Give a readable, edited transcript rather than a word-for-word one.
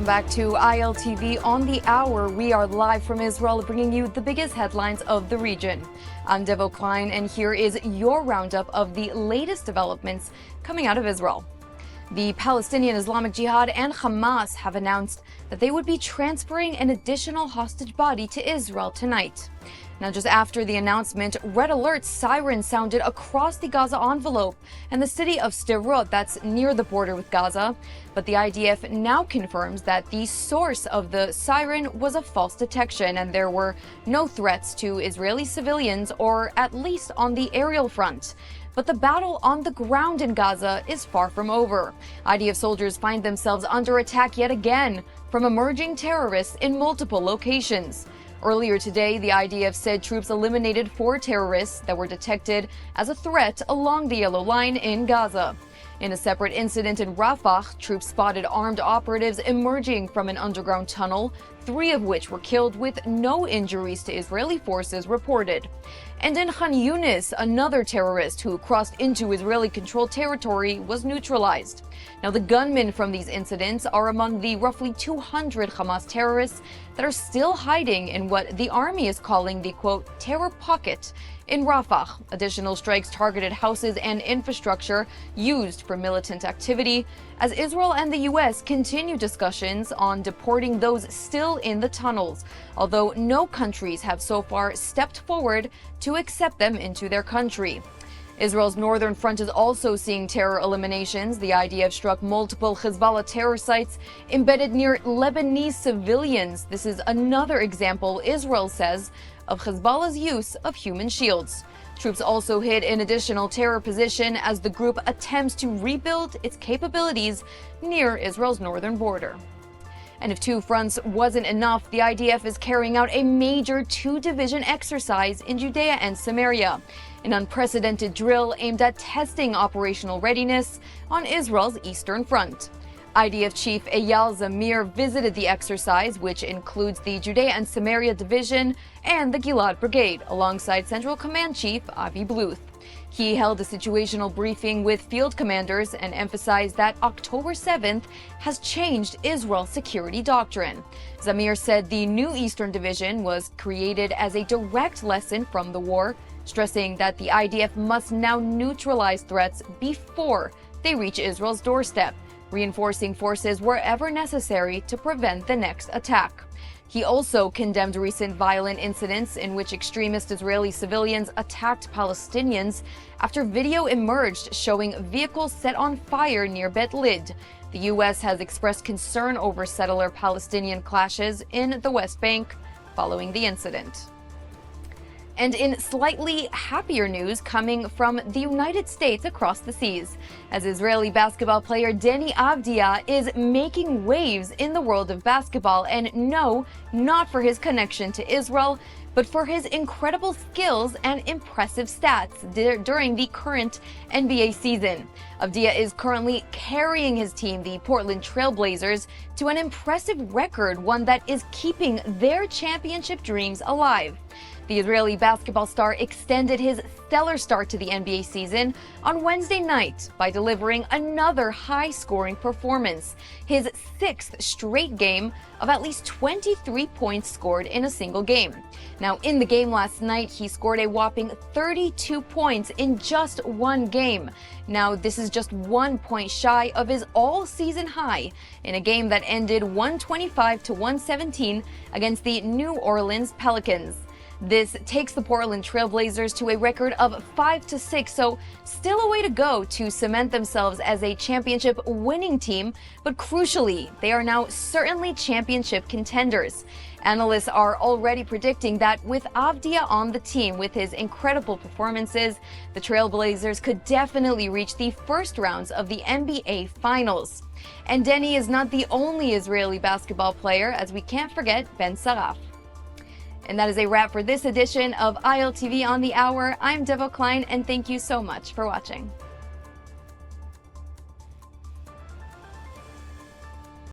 welcome back to ILTV on the Hour. We are live from Israel, bringing you the biggest headlines of the region. I'm Devo Klein, and here is your roundup of the latest developments coming out of Israel. The Palestinian Islamic Jihad and Hamas have announced that they would be transferring an additional hostage body to Israel tonight. Now, just after the announcement, red alert sirens sounded across the Gaza envelope and the city of Sderot, that's near the border with Gaza. But the IDF now confirms that the source of the siren was a false detection and there were no threats to Israeli civilians, or at least on the aerial front. But the battle on the ground in Gaza is far from over. IDF soldiers find themselves under attack yet again from emerging terrorists in multiple locations. Earlier today, the IDF said troops eliminated 4 terrorists that were detected as a threat along the Yellow Line in Gaza. In a separate incident in Rafah, troops spotted armed operatives emerging from an underground tunnel, 3 of which were killed with no injuries to Israeli forces reported. And in Khan Younis, another terrorist who crossed into Israeli-controlled territory was neutralized. Now, the gunmen from these incidents are among the roughly 200 Hamas terrorists that are still hiding in what the army is calling the, quote, terror pocket in Rafah. Additional strikes targeted houses and infrastructure used for militant activity, as Israel and the U.S. continue discussions on deporting those still in the tunnels, although no countries have so far stepped forward to accept them into their country. Israel's northern front is also seeing terror eliminations. The IDF struck multiple Hezbollah terror sites embedded near Lebanese civilians. This is another example, Israel says, of Hezbollah's use of human shields. Troops also hit an additional terror position as the group attempts to rebuild its capabilities near Israel's northern border. And if 2 fronts wasn't enough, the IDF is carrying out a major 2-division exercise in Judea and Samaria, an unprecedented drill aimed at testing operational readiness on Israel's eastern front. IDF Chief Eyal Zamir visited the exercise, which includes the Judea and Samaria Division and the Gilad Brigade, alongside Central Command Chief Avi Bluth. He held a situational briefing with field commanders and emphasized that October 7th has changed Israel's security doctrine. Zamir said the new Eastern Division was created as a direct lesson from the war, stressing that the IDF must now neutralize threats before they reach Israel's doorstep, reinforcing forces wherever necessary to prevent the next attack. He also condemned recent violent incidents in which extremist Israeli civilians attacked Palestinians after video emerged showing vehicles set on fire near Bet Lid. The U.S. has expressed concern over settler Palestinian clashes in the West Bank following the incident. And in slightly happier news coming from the United States across the seas, as Israeli basketball player Deni Avdija is making waves in the world of basketball, and no, not for his connection to Israel, but for his incredible skills and impressive stats during the current NBA season. Avdija is currently carrying his team, the Portland Trail Blazers, to an impressive record, one that is keeping their championship dreams alive. The Israeli basketball star extended his stellar start to the NBA season on Wednesday night by delivering another high-scoring performance, his 6th straight game of at least 23 points scored in a single game. Now, in the game last night, he scored a whopping 32 points in just one game. Now, this is just 1 point shy of his all-season high in a game that ended 125-117 against the New Orleans Pelicans. This takes the Portland Trail Blazers to a record of 5-6, so still a way to go to cement themselves as a championship winning team, but crucially, they are now certainly championship contenders. Analysts are already predicting that with Avdija on the team, with his incredible performances, the Trail Blazers could definitely reach the first rounds of the NBA Finals. And Deni is not the only Israeli basketball player, as we can't forget Ben Saraf. And that is a wrap for this edition of ILTV on the Hour. I'm Devo Klein, and thank you so much for watching.